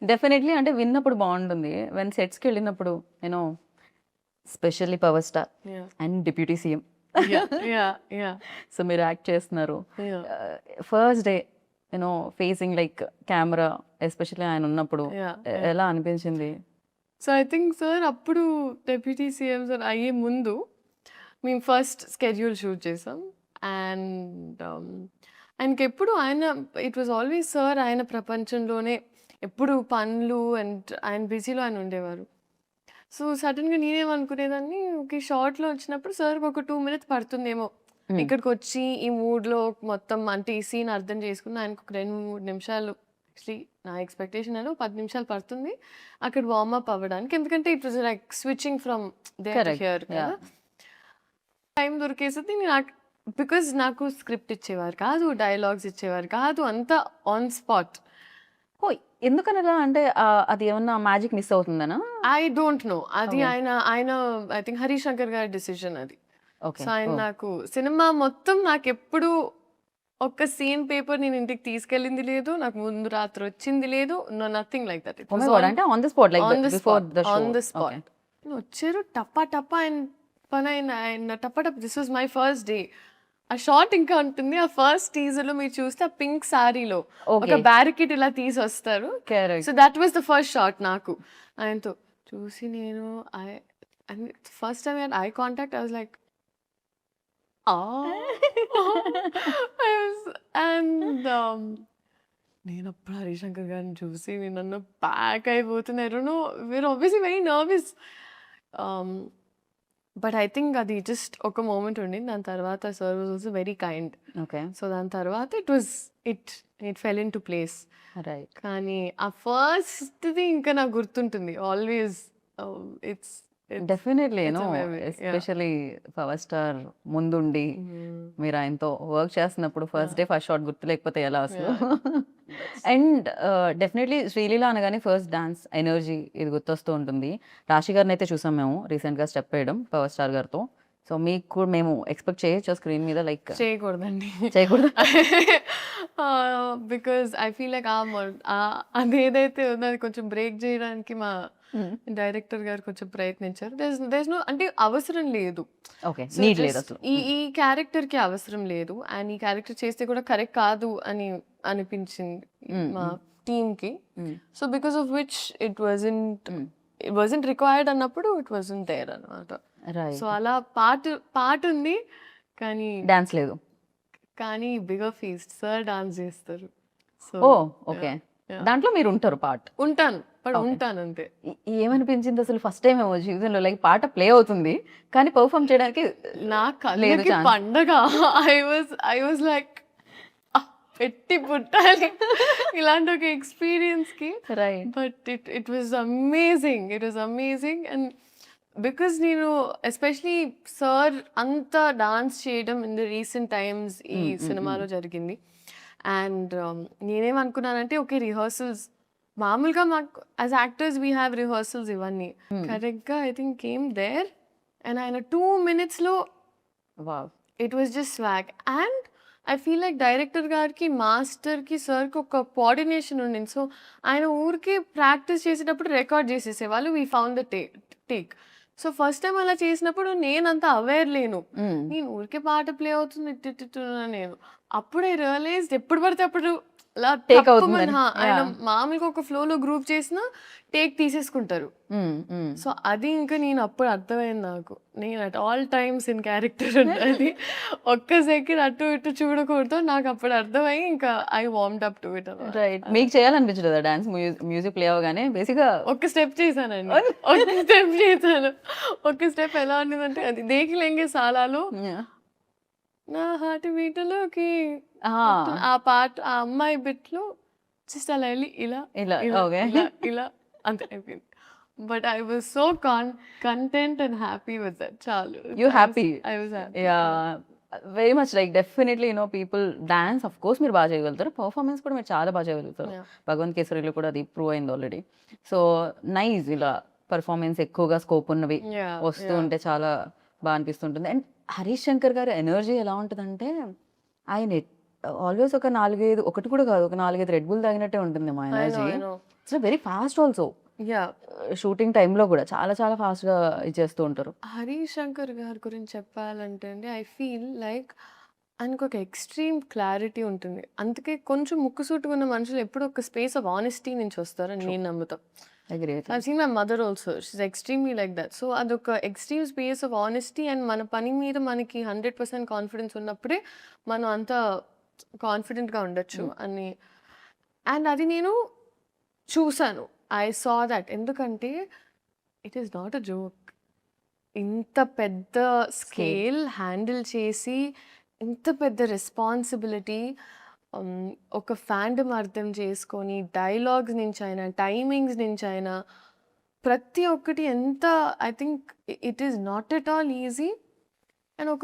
Definitely అంటే విన్నప్పుడు బాగుంటుంది. వెన్ సెట్స్కి వెళ్ళినప్పుడు you know specially power star Yeah. And deputy CM Yeah. Yeah. Yeah. So మీరు యాక్ట్ చేస్తున్నారు. Yeah. First day you know facing like camera especially ఆయన ఉన్నప్పుడు Yeah. ఎలా అనిపించింది? సో ఐ థింక్ సార్ అప్పుడు డెప్యూటీ సీఎం సార్ అయ్యే ముందు మేము ఫస్ట్ స్కెడ్యూల్ షూట్ చేసాం. అండ్ ఆయనకి ఎప్పుడు ఆయన ఇట్ వాజ్ ఆల్వేస్ సార్ ఆయన ప్రపంచంలోనే ఎప్పుడు పనులు అండ్ ఆయన బిజీలో ఆయన ఉండేవారు. సో సడన్గా నేనేమనుకునేదాన్ని ఓకే షార్ట్లో వచ్చినప్పుడు సార్ ఒక 2 minutes పడుతుందేమో ఇక్కడికి వచ్చి ఈ మూడ్లో మొత్తం అంటే ఈ సీన్ అర్థం చేసుకుని ఆయనకు ఒక 2-3 నిమిషాలు యాక్చువల్లీ నా ఎక్స్పెక్టేషన్ అని 10 నిమిషాలు పడుతుంది అక్కడ వార్మప్ అవ్వడానికి. ఎందుకంటే it was like switching from there to Correct. Here కదా. టైం దొరికేసరికి నాకు బికాజ్ నాకు స్క్రిప్ట్ ఇచ్చేవారు కాదు, డైలాగ్స్ ఇచ్చేవారు కాదు, అంతా ఆన్ స్పాట్. ఓ ఎందుకని అలా అంటే అది ఏమన్నా మ్యాజిక్ మిస్ అవుతుందనా? ఐ డోంట్ నో అది Okay. ఆయన ఐ థింక్ హరీష్ శంకర్ గారి డిసిజన్ అది. ఓకే. సో ఆయన నాకు సినిమా మొత్తం నాకు ఎప్పుడు ఒక్క సీన్ పేపర్ నేను ఇంటికి తీసుకెళ్ళింది లేదు, నాకు ముందు రాత్రి వచ్చింది లేదు, నథింగ్ లైక్ దట్. అంటే on the spot like before the show. On the spot వచ్చారు టప్పా టప్పా ఆయన పని ఆయన టప్పా టప్ప. This was my first day. ఆ షార్ట్ ఇంకా ఉంటుంది. ఆ ఫస్ట్ టీజర్ లో మీరు చూస్తే ఆ పింక్ సారీలో ఒక బ్యారికేడ్ ఇలా తీసి వస్తారు. So that was the first shot. నాకు ఆయనతో చూసి నేను first time eye contact I was like and నేను అప్పుడు హరిశంకర్ గారిని చూసి నేను నన్ను ప్యాక్ అయిపోతున్నారు. We are obviously very nervous. But I think అది జస్ట్ ఒక మూమెంట్ ఉండింది. దాని తర్వాత sir was also very kind. Okay. So దాని తర్వాత it fell in to place. Right. కానీ ఆ ఫస్ట్ది ఇంకా నాకు గుర్తుంటుంది always. It's definitely It's a no memory, yeah. Especially power star ముందుండి మీరు ఆయనతో వర్క్ చేస్తున్నప్పుడు ఫస్ట్ డే ఫస్ట్ షాట్ గుర్తు లేకపోతే ఎలా అసలు? అండ్ డెఫినెట్లీ శ్రీలీల అనగానే ఫస్ట్ డాన్స్ ఎనర్జీ ఇది గుర్తొస్తూ ఉంటుంది. రాశి గారిని అయితే చూసాం మేము రీసెంట్గా స్టెప్ వేయడం పవర్ స్టార్ గారితో. సో మీకు కూడా మేము ఎక్స్పెక్ట్ చేయొచ్చు స్క్రీన్ మీద లైక్ చేయకూడదండి. చేయకూడదు? బికాజ్ ఐ ఫీల్ లైక్ అదేదైతే ఉందో అది కొంచెం బ్రేక్ చేయడానికి మా డైరెక్టర్ గారు కొంచెం ప్రయత్నించారు. దేస్ నో అంటే అవసరం లేదు. ఓకే. So నీడ్ లేదు just అసలు. ఈ క్యారెక్టర్ కి అవసరం లేదు అండ్ ఈ క్యారెక్టర్ చేస్తే కూడా కరెక్ట్ కాదు అని అనిపించింది మా టీమ్ కి. So because of which it wasn't required అన్నప్పుడు ఇట్ వాజంట్ దేర్ అన్నమాట. రైట్. సో అలా పాట ఉంది కానీ డాన్స్ లేదు. బిగర్ ఫీస్ట్ సార్ డాన్స్ చేస్తారు. సో ఓ ఓకే. దాంట్లో మీరు ఉంటారు పార్ట్. ఉంటాను ఉంటాను అంతే. ఏమనిపించింది అసలు ఫస్ట్ టైం ఏమో జీవితంలో లైక్ పాట ప్లే అవుతుంది కానీ పర్ఫామ్ చేయడానికి నా లేదు కళ్ళకి chance. పండగ. ఐ వాజ్ లైక్ పెట్టి పుట్టాలి ఇలాంటి ఒక ఎక్స్పీరియన్స్ కి. Right. But it was amazing. And because నేను ఎస్పెషలీ సార్ అంత డాన్స్ చేయడం ఇన్ ద రీసెంట్ టైమ్స్ ఈ సినిమాలో జరిగింది. అండ్ నేనేమనుకున్నానంటే ఓకే రిహర్సల్స్ మామూలుగా మాకు as actors we have rehearsals ఇవన్నీ కరెక్ట్గా I think came there and ఆయన 2 minutes wow. It was just swag. And I feel like director గారికి మాస్టర్కి సార్కి ఒక కోఆర్డినేషన్ ఉండింది. సో ఆయన ఊరికి ప్రాక్టీస్ చేసేటప్పుడు రికార్డ్ చేసేసేవాళ్ళు. We found the take. So first time అలా చేసినప్పుడు నేనంత అవేర్ లేను. నేను ఊరికే పాట ప్లే అవుతుంది నేను అప్పుడే రియలైజ్ ఎప్పుడు పడితే అప్పుడు అలా Take అవుతుందని. ఆయన మామూలుగా ఒక ఫ్లోలో గ్రూప్ చేసిన టేక్ తీసేసుకుంటారు. సో అది ఇంకా నేను అప్పుడు అర్థమైంది నాకు నేను at all times in character ఉండాలి. ఒక్క సెకండ్ అటు ఇటు చూడకూడదు. నాకు అప్పుడు అర్థమై ఇంకా I warmed up to it. Right. మీకు చేయాలనిపించలేదా డాన్స్? మ్యూజిక్ ప్లే అవగానే బేసిక్గా ఒక్క స్టెప్ చేశానండి. ఒక్క స్టెప్ ఎలా ఉండేదంటే అది దేకి లెంగే సాలాలో నా హార్ట్ బీట్లోకి ఆ పాట ఆ అమ్మాయి బిట్లో జస్ట్ అలా వెళ్ళి ఇలా ఇలా ఓకే. ఇలా అంతే అయిపోయింది. But I was so content and happy with that. చాలు. You happy? I was happy. Yeah very much like definitely people dance of course మీరు బాగా చేయగలుగుతారు. పర్ఫార్మెన్స్ కూడా మీరు చాలా బాగా చేయగలుగుతారు. భగవంత్ కేసరిలో కూడా అది ప్రూవ్ అయింది ఆల్రెడీ. సో నైస్ ఇలా పర్ఫార్మెన్స్ ఎక్కువగా స్కోప్ ఉన్నవి వస్తూ ఉంటే చాలా బాగా అనిపిస్తుంటుంది. అండ్ హరీష్ శంకర్ గారి ఎనర్జీ ఎలా ఉంటుందంటే ఆయన ఆల్వేస్ ఒక 4, 5 ఒకటి కూడా కాదు. ఒక 4, 5 రెడ్ బుల్ తాగినట్టే ఉంటుంది మా I know, energy. I know. It's very fast also. Yeah. Shooting టైమ్‌లో గూడా చాలా చాలా ఫాస్ట్‌గా ఇచ్చేస్తూ ఉంటారు. హరీష్ శంకర్ గారి గురించి చెప్పాలంటే అండి, ఐ ఫీల్ లైక్ ఆయనకొక ఎక్స్‌ట్రీమ్ క్లారిటీ ఉంటుంది. అందుకే కొంచెం ముక్కుసూటిగా ఉన్న మనుషులు ఎప్పుడూ ఒక స్పేస్ ఆఫ్ ఆనెస్టీ నుంచి వస్తారని నేను నమ్ముతా. Agree. I've seen my mother also. She's extremely like that. So అదొక extreme space of honesty and మన పని మీద మనకి 100% కాన్ఫిడెన్స్ ఉన్నప్పుడే మనం అంత కాన్ఫిడెంట్‌గా ఉండొచ్చు అని. అండ్ అది నేను చూసాను. I saw that. ఎందుకంటే it is not a joke. ఇంత పెద్ద స్కేల్ హ్యాండిల్ చేసి, ఇంత పెద్ద రెస్పాన్సిబిలిటీ, ఒక ఫాండమ్ అర్థం చేసుకొని, డైలాగ్స్ నుంచైనా, టైమింగ్స్ నుంచైనా ప్రతి ఒక్కటి ఎంత I think it is not at all easy. And ఒక